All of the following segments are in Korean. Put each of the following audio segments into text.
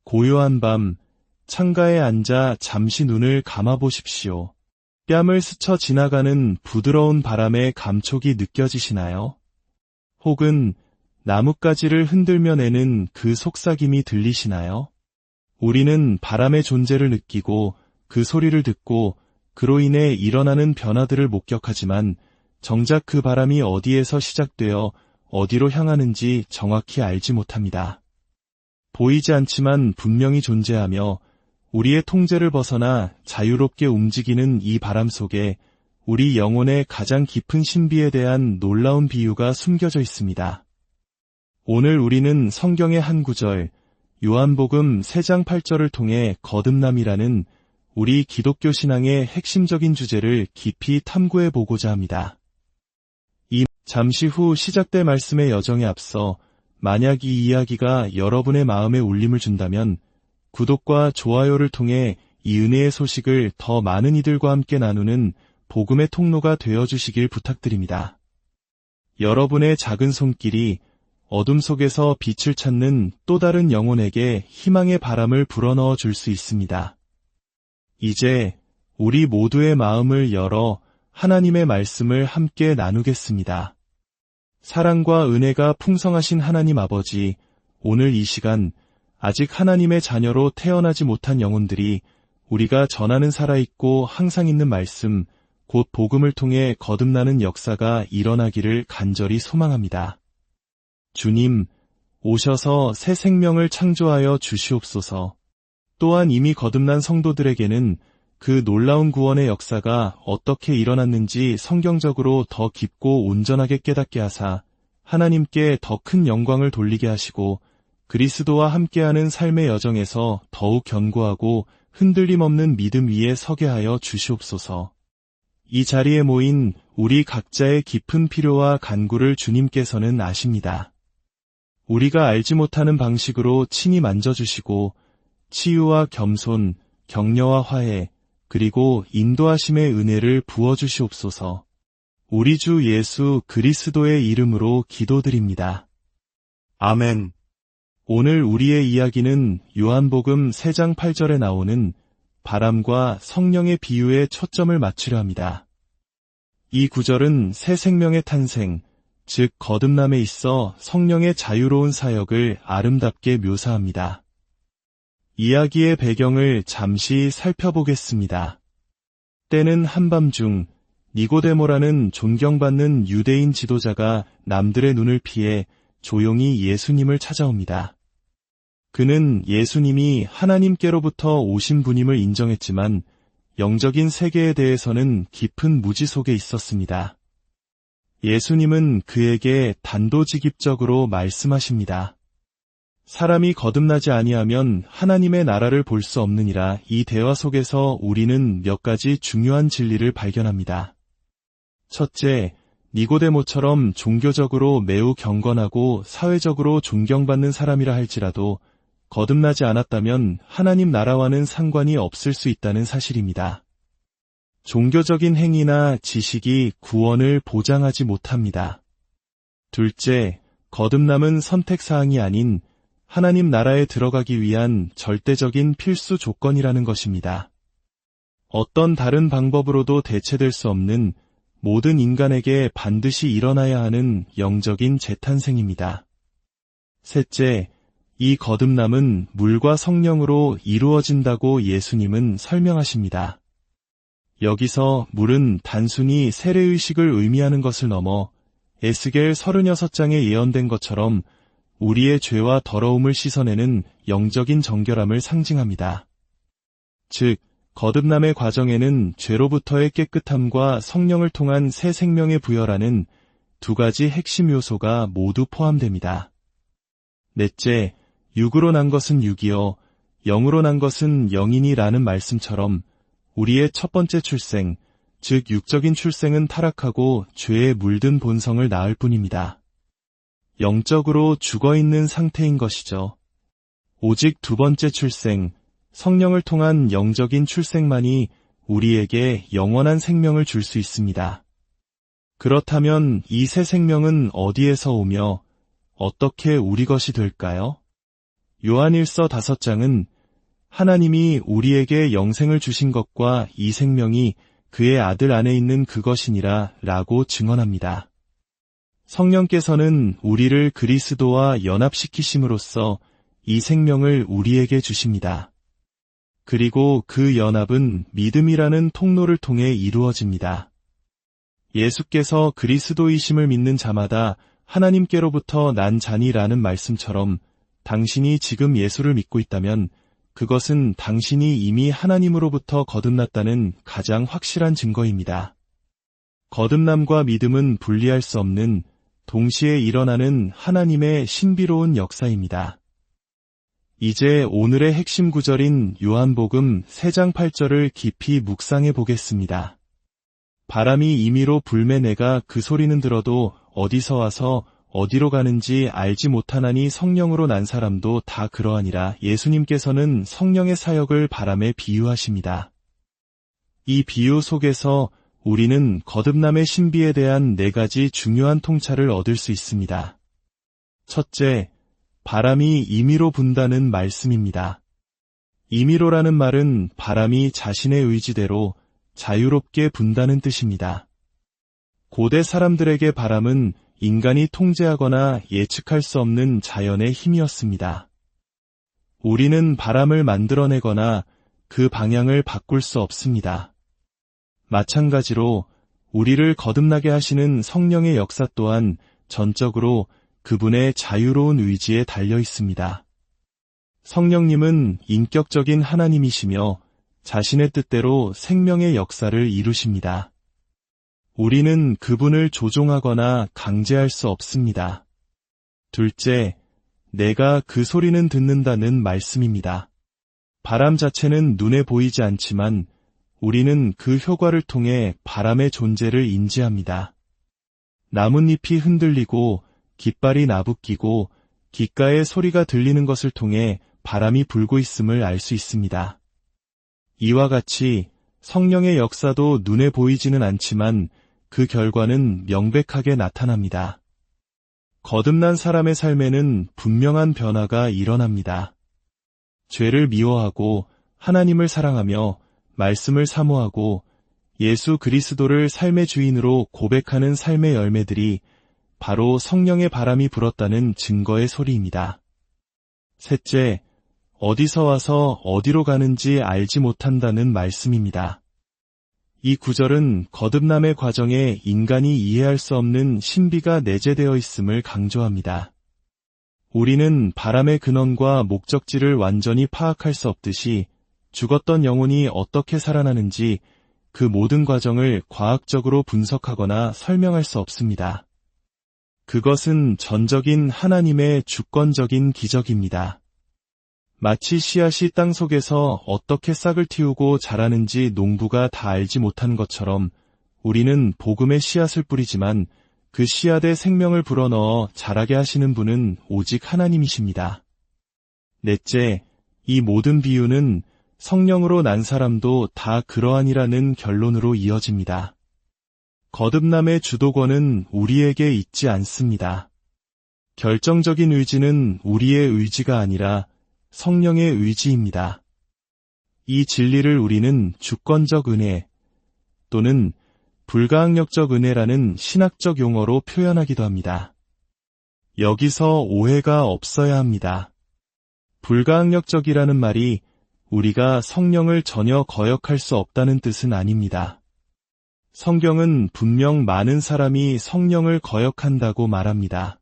고요한 밤, 창가에 앉아 잠시 눈을 감아보십시오. 뺨을 스쳐 지나가는 부드러운 바람의 감촉이 느껴지시나요? 혹은 나뭇가지를 흔들며 내는 그 속삭임이 들리시나요? 우리는 바람의 존재를 느끼고 그 소리를 듣고 그로 인해 일어나는 변화들을 목격하지만 정작 그 바람이 어디에서 시작되어 어디로 향하는지 정확히 알지 못합니다. 보이지 않지만 분명히 존재하며 우리의 통제를 벗어나 자유롭게 움직이는 이 바람 속에 우리 영혼의 가장 깊은 신비에 대한 놀라운 비유가 숨겨져 있습니다. 오늘 우리는 성경의 한 구절, 요한복음 3장 8절을 통해 거듭남이라는 우리 기독교 신앙의 핵심적인 주제를 깊이 탐구해 보고자 합니다. 잠시 후 시작될 말씀의 여정에 앞서 만약 이 이야기가 여러분의 마음에 울림을 준다면 구독과 좋아요를 통해 이 은혜의 소식을 더 많은 이들과 함께 나누는 복음의 통로가 되어주시길 부탁드립니다. 여러분의 작은 손길이 어둠 속에서 빛을 찾는 또 다른 영혼에게 희망의 바람을 불어넣어 줄 수 있습니다. 이제 우리 모두의 마음을 열어 하나님의 말씀을 함께 나누겠습니다. 사랑과 은혜가 풍성하신 하나님 아버지, 오늘 이 시간 아직 하나님의 자녀로 태어나지 못한 영혼들이 우리가 전하는 살아있고 항상 있는 말씀, 곧 복음을 통해 거듭나는 역사가 일어나기를 간절히 소망합니다. 주님, 오셔서 새 생명을 창조하여 주시옵소서. 또한 이미 거듭난 성도들에게는 그 놀라운 구원의 역사가 어떻게 일어났는지 성경적으로 더 깊고 온전하게 깨닫게 하사 하나님께 더 큰 영광을 돌리게 하시고 그리스도와 함께하는 삶의 여정에서 더욱 견고하고 흔들림 없는 믿음 위에 서게 하여 주시옵소서. 이 자리에 모인 우리 각자의 깊은 필요와 간구를 주님께서는 아십니다. 우리가 알지 못하는 방식으로 친히 만져주시고 치유와 겸손, 격려와 화해, 그리고 인도하심의 은혜를 부어주시옵소서. 우리 주 예수 그리스도의 이름으로 기도드립니다. 아멘. 오늘 우리의 이야기는 요한복음 3장 8절에 나오는 바람과 성령의 비유에 초점을 맞추려 합니다. 이 구절은 새 생명의 탄생, 즉 거듭남에 있어 성령의 자유로운 사역을 아름답게 묘사합니다. 이야기의 배경을 잠시 살펴보겠습니다. 때는 한밤중 니고데모라는 존경받는 유대인 지도자가 남들의 눈을 피해 조용히 예수님을 찾아옵니다. 그는 예수님이 하나님께로부터 오신 분임을 인정했지만 영적인 세계에 대해서는 깊은 무지 속에 있었습니다. 예수님은 그에게 단도직입적으로 말씀하십니다. 사람이 거듭나지 아니하면 하나님의 나라를 볼 수 없느니라. 이 대화 속에서 우리는 몇 가지 중요한 진리를 발견합니다. 첫째, 니고데모처럼 종교적으로 매우 경건하고 사회적으로 존경받는 사람이라 할지라도 거듭나지 않았다면 하나님 나라와는 상관이 없을 수 있다는 사실입니다. 종교적인 행위나 지식이 구원을 보장하지 못합니다. 둘째, 거듭남은 선택사항이 아닌 하나님 나라에 들어가기 위한 절대적인 필수 조건이라는 것입니다. 어떤 다른 방법으로도 대체될 수 없는 모든 인간에게 반드시 일어나야 하는 영적인 재탄생입니다. 셋째, 이 거듭남은 물과 성령으로 이루어진다고 예수님은 설명하십니다. 여기서 물은 단순히 세례의식을 의미하는 것을 넘어 에스겔 36장에 예언된 것처럼 우리의 죄와 더러움을 씻어내는 영적인 정결함을 상징합니다. 즉, 거듭남의 과정에는 죄로부터의 깨끗함과 성령을 통한 새 생명의 부여라는 두 가지 핵심 요소가 모두 포함됩니다. 넷째, 육으로 난 것은 육이요, 영으로 난 것은 영이니라는 말씀처럼 우리의 첫 번째 출생, 즉 육적인 출생은 타락하고 죄에 물든 본성을 낳을 뿐입니다. 영적으로 죽어있는 상태인 것이죠. 오직 두 번째 출생, 성령을 통한 영적인 출생만이 우리에게 영원한 생명을 줄 수 있습니다. 그렇다면 이 새 생명은 어디에서 오며 어떻게 우리 것이 될까요? 요한일서 5장은 하나님이 우리에게 영생을 주신 것과 이 생명이 그의 아들 안에 있는 그것이니라 라고 증언합니다. 성령께서는 우리를 그리스도와 연합시키심으로써 이 생명을 우리에게 주십니다. 그리고 그 연합은 믿음이라는 통로를 통해 이루어집니다. 예수께서 그리스도이심을 믿는 자마다 하나님께로부터 난 자니라는 말씀처럼 당신이 지금 예수를 믿고 있다면 그것은 당신이 이미 하나님으로부터 거듭났다는 가장 확실한 증거입니다. 거듭남과 믿음은 분리할 수 없는 동시에 일어나는 하나님의 신비로운 역사입니다. 이제 오늘의 핵심 구절인 요한복음 3장 8절을 깊이 묵상해 보겠습니다. 바람이 임의로 불매 내가 그 소리는 들어도 어디서 와서 어디로 가는지 알지 못하나니 성령으로 난 사람도 다 그러하니라. 예수님께서는 성령의 사역을 바람에 비유하십니다. 이 비유 속에서 우리는 거듭남의 신비에 대한 4가지 중요한 통찰을 얻을 수 있습니다. 첫째, 바람이 임의로 분다는 말씀입니다. 임의로라는 말은 바람이 자신의 의지대로 자유롭게 분다는 뜻입니다. 고대 사람들에게 바람은 인간이 통제하거나 예측할 수 없는 자연의 힘이었습니다. 우리는 바람을 만들어내거나 그 방향을 바꿀 수 없습니다. 마찬가지로 우리를 거듭나게 하시는 성령의 역사 또한 전적으로 그분의 자유로운 의지에 달려 있습니다. 성령님은 인격적인 하나님이시며 자신의 뜻대로 생명의 역사를 이루십니다. 우리는 그분을 조종하거나 강제할 수 없습니다. 둘째, 내가 그 소리는 듣는다는 말씀입니다. 바람 자체는 눈에 보이지 않지만 우리는 그 효과를 통해 바람의 존재를 인지합니다. 나뭇잎이 흔들리고 깃발이 나부끼고 귓가에 소리가 들리는 것을 통해 바람이 불고 있음을 알 수 있습니다. 이와 같이 성령의 역사도 눈에 보이지는 않지만 그 결과는 명백하게 나타납니다. 거듭난 사람의 삶에는 분명한 변화가 일어납니다. 죄를 미워하고 하나님을 사랑하며 말씀을 사모하고 예수 그리스도를 삶의 주인으로 고백하는 삶의 열매들이 바로 성령의 바람이 불었다는 증거의 소리입니다. 셋째, 어디서 와서 어디로 가는지 알지 못한다는 말씀입니다. 이 구절은 거듭남의 과정에 인간이 이해할 수 없는 신비가 내재되어 있음을 강조합니다. 우리는 바람의 근원과 목적지를 완전히 파악할 수 없듯이 죽었던 영혼이 어떻게 살아나는지 그 모든 과정을 과학적으로 분석하거나 설명할 수 없습니다. 그것은 전적인 하나님의 주권적인 기적입니다. 마치 씨앗이 땅 속에서 어떻게 싹을 틔우고 자라는지 농부가 다 알지 못한 것처럼 우리는 복음의 씨앗을 뿌리지만 그 씨앗에 생명을 불어넣어 자라게 하시는 분은 오직 하나님이십니다. 넷째, 이 모든 비유는 성령으로 난 사람도 다 그러하니라는 결론으로 이어집니다. 거듭남의 주도권은 우리에게 있지 않습니다. 결정적인 의지는 우리의 의지가 아니라 성령의 의지입니다. 이 진리를 우리는 주권적 은혜 또는 불가항력적 은혜라는 신학적 용어로 표현하기도 합니다. 여기서 오해가 없어야 합니다. 불가항력적이라는 말이 우리가 성령을 전혀 거역할 수 없다는 뜻은 아닙니다. 성경은 분명 많은 사람이 성령을 거역한다고 말합니다.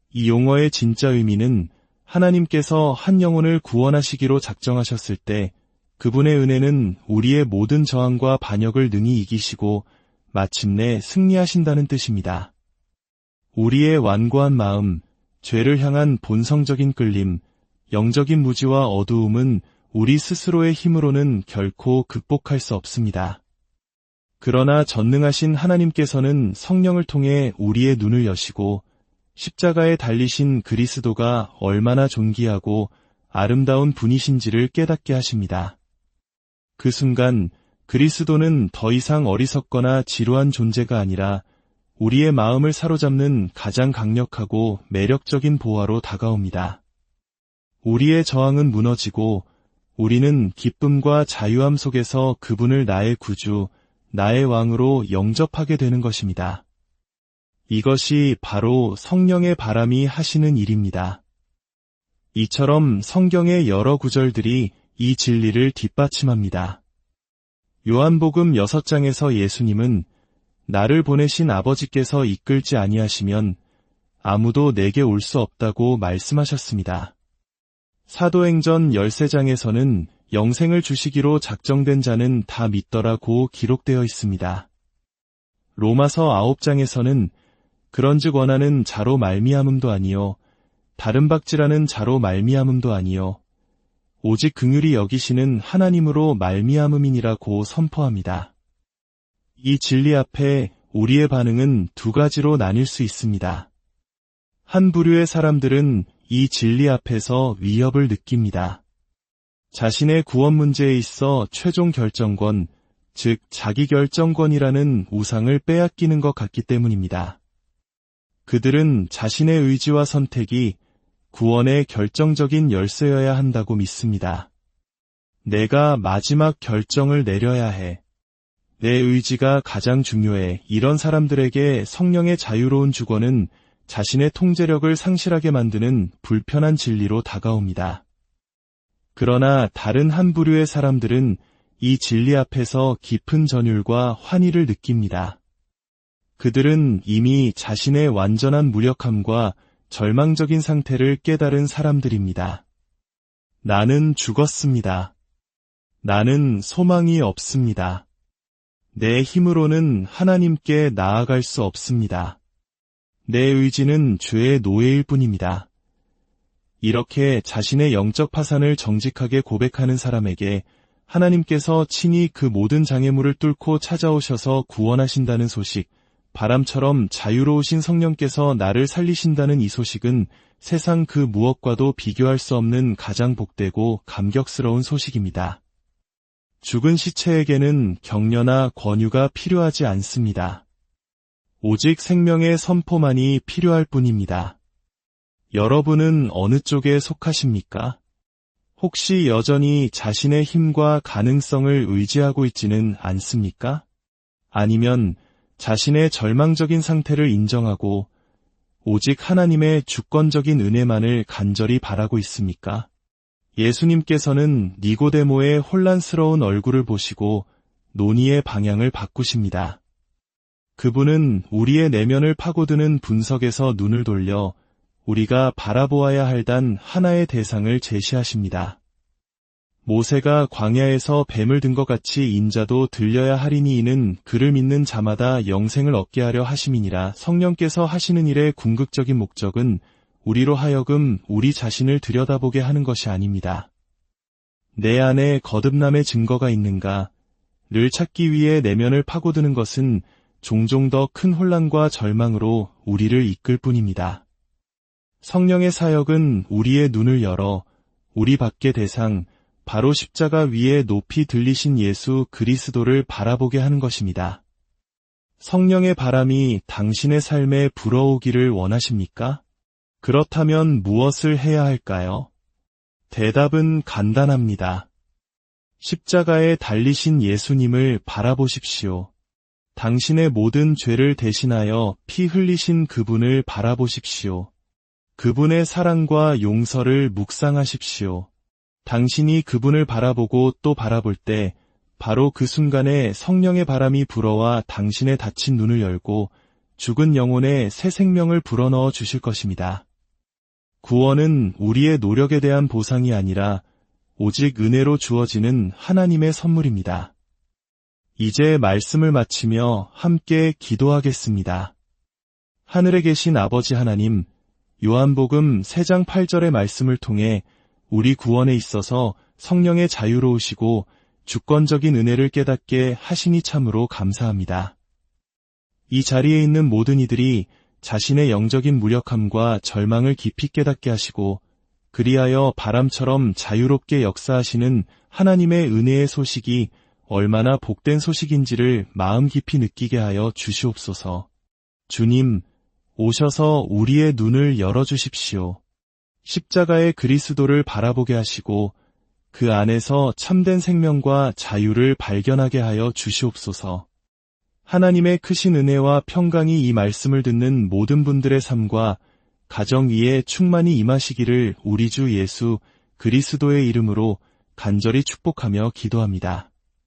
이 용어의 진짜 의미는 하나님께서 한 영혼을 구원하시기로 작정하셨을 때 그분의 은혜는 우리의 모든 저항과 반역을 능히 이기시고 마침내 승리하신다는 뜻입니다. 우리의 완고한 마음, 죄를 향한 본성적인 끌림, 영적인 무지와 어두움은 우리 스스로의 힘으로는 결코 극복할 수 없습니다. 그러나 전능하신 하나님께서는 성령을 통해 우리의 눈을 여시고 십자가에 달리신 그리스도가 얼마나 존귀하고 아름다운 분이신지를 깨닫게 하십니다. 그 순간 그리스도는 더 이상 어리석거나 지루한 존재가 아니라 우리의 마음을 사로잡는 가장 강력하고 매력적인 보화로 다가옵니다. 우리의 저항은 무너지고 우리는 기쁨과 자유함 속에서 그분을 나의 구주, 나의 왕으로 영접하게 되는 것입니다. 이것이 바로 성령의 바람이 하시는 일입니다. 이처럼 성경의 여러 구절들이 이 진리를 뒷받침합니다. 요한복음 6장에서 예수님은 나를 보내신 아버지께서 이끌지 아니하시면 아무도 내게 올 수 없다고 말씀하셨습니다. 사도행전 13장에서는 영생을 주시기로 작정된 자는 다 믿더라고 기록되어 있습니다. 로마서 9장에서는 그런즉 원하는 자로 말미암음도 아니요 다른 박지라는 자로 말미암음도 아니요 오직 긍휼히 여기시는 하나님으로 말미암음이니라고 선포합니다. 이 진리 앞에 우리의 반응은 두 가지로 나뉠 수 있습니다. 한 부류의 사람들은 이 진리 앞에서 위협을 느낍니다. 자신의 구원 문제에 있어 최종 결정권, 즉 자기결정권이라는 우상을 빼앗기는 것 같기 때문입니다. 그들은 자신의 의지와 선택이 구원의 결정적인 열쇠여야 한다고 믿습니다. 내가 마지막 결정을 내려야 해. 내 의지가 가장 중요해. 이런 사람들에게 성령의 자유로운 주권은 자신의 통제력을 상실하게 만드는 불편한 진리로 다가옵니다. 그러나 다른 한 부류의 사람들은 이 진리 앞에서 깊은 전율과 환희를 느낍니다. 그들은 이미 자신의 완전한 무력함과 절망적인 상태를 깨달은 사람들입니다. 나는 죽었습니다. 나는 소망이 없습니다. 내 힘으로는 하나님께 나아갈 수 없습니다. 내 의지는 죄의 노예일 뿐입니다. 이렇게 자신의 영적 파산을 정직하게 고백하는 사람에게 하나님께서 친히 그 모든 장애물을 뚫고 찾아오셔서 구원하신다는 소식, 바람처럼 자유로우신 성령께서 나를 살리신다는 이 소식은 세상 그 무엇과도 비교할 수 없는 가장 복되고 감격스러운 소식입니다. 죽은 시체에게는 격려나 권유가 필요하지 않습니다. 오직 생명의 선포만이 필요할 뿐입니다. 여러분은 어느 쪽에 속하십니까? 혹시 여전히 자신의 힘과 가능성을 의지하고 있지는 않습니까? 아니면 자신의 절망적인 상태를 인정하고 오직 하나님의 주권적인 은혜만을 간절히 바라고 있습니까? 예수님께서는 니고데모의 혼란스러운 얼굴을 보시고 논의의 방향을 바꾸십니다. 그분은 우리의 내면을 파고드는 분석에서 눈을 돌려 우리가 바라보아야 할 단 하나의 대상을 제시하십니다. 모세가 광야에서 뱀을 든 것 같이 인자도 들려야 하리니 이는 그를 믿는 자마다 영생을 얻게 하려 하심이니라. 성령께서 하시는 일의 궁극적인 목적은 우리로 하여금 우리 자신을 들여다보게 하는 것이 아닙니다. 내 안에 거듭남의 증거가 있는가를 찾기 위해 내면을 파고드는 것은 종종 더 큰 혼란과 절망으로 우리를 이끌 뿐입니다. 성령의 사역은 우리의 눈을 열어 우리 밖의 대상, 바로 십자가 위에 높이 들리신 예수 그리스도를 바라보게 하는 것입니다. 성령의 바람이 당신의 삶에 불어오기를 원하십니까? 그렇다면 무엇을 해야 할까요? 대답은 간단합니다. 십자가에 달리신 예수님을 바라보십시오. 당신의 모든 죄를 대신하여 피 흘리신 그분을 바라보십시오. 그분의 사랑과 용서를 묵상하십시오. 당신이 그분을 바라보고 또 바라볼 때 바로 그 순간에 성령의 바람이 불어와 당신의 닫힌 눈을 열고 죽은 영혼에 새 생명을 불어넣어 주실 것입니다. 구원은 우리의 노력에 대한 보상이 아니라 오직 은혜로 주어지는 하나님의 선물입니다. 이제 말씀을 마치며 함께 기도하겠습니다. 하늘에 계신 아버지 하나님, 요한복음 3장 8절의 말씀을 통해 우리 구원에 있어서 성령의 자유로우시고 주권적인 은혜를 깨닫게 하시니 참으로 감사합니다. 이 자리에 있는 모든 이들이 자신의 영적인 무력함과 절망을 깊이 깨닫게 하시고 그리하여 바람처럼 자유롭게 역사하시는 하나님의 은혜의 소식이 얼마나 복된 소식인지를 마음 깊이 느끼게 하여 주시옵소서. 주님, 오셔서 우리의 눈을 열어주십시오. 십자가의 그리스도를 바라보게 하시고 그 안에서 참된 생명과 자유를 발견하게 하여 주시옵소서. 하나님의 크신 은혜와 평강이 이 말씀을 듣는 모든 분들의 삶과 가정 위에 충만히 임하시기를 우리 주 예수 그리스도의 이름으로 간절히 축복하며 기도합니다.